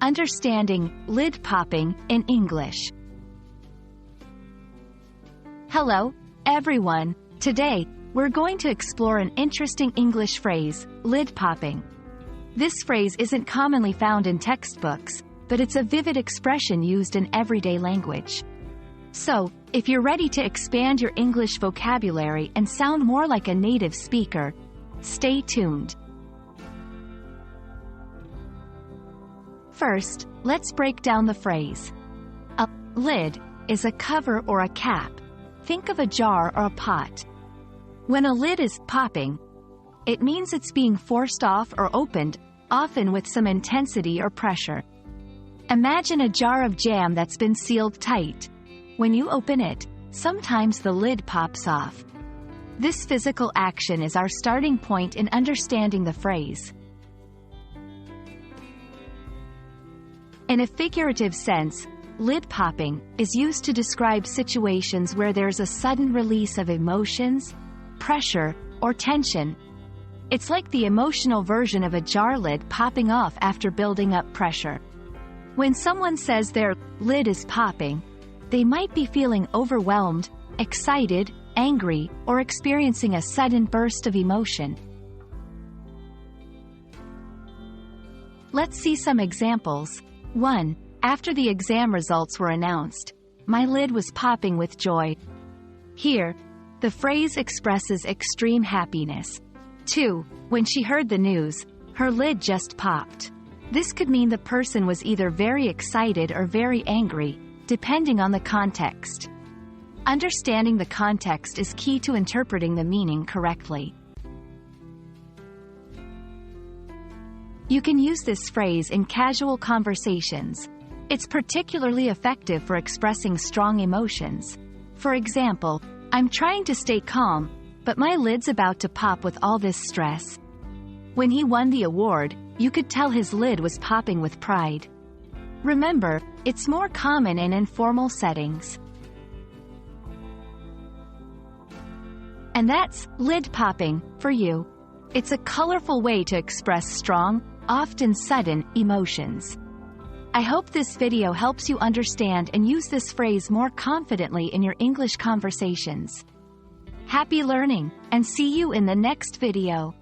Understanding lid popping in English. Hello, everyone. Today, we're going to explore an interesting English phrase, lid popping. This phrase isn't commonly found in textbooks, but it's a vivid expression used in everyday language. So, if you're ready to expand your English vocabulary and sound more like a native speaker, stay tuned. First, let's break down the phrase. A lid is a cover or a cap. Think of a jar or a pot. When a lid is popping, it means it's being forced off or opened, often with some intensity or pressure. Imagine a jar of jam that's been sealed tight. When you open it, sometimes the lid pops off. This physical action is our starting point in understanding the phrase. In a figurative sense, lid popping is used to describe situations where there's a sudden release of emotions, pressure, or tension. It's like the emotional version of a jar lid popping off after building up pressure. When someone says their lid is popping, they might be feeling overwhelmed, excited, angry, or experiencing a sudden burst of emotion. Let's see some examples. 1. After the exam results were announced, my lid was popping with joy. Here, the phrase expresses extreme happiness. 2. When she heard the news, her lid just popped. This could mean the person was either very excited or very angry, depending on the context. Understanding the context is key to interpreting the meaning correctly. You can use this phrase in casual conversations. It's particularly effective for expressing strong emotions. For example, I'm trying to stay calm, but my lid's about to pop with all this stress. When he won the award, you could tell his lid was popping with pride. Remember, it's more common in informal settings. And that's lid popping for you. It's a colorful way to express strong, often sudden, emotions. I hope this video helps you understand and use this phrase more confidently in your English conversations. Happy learning, and see you in the next video.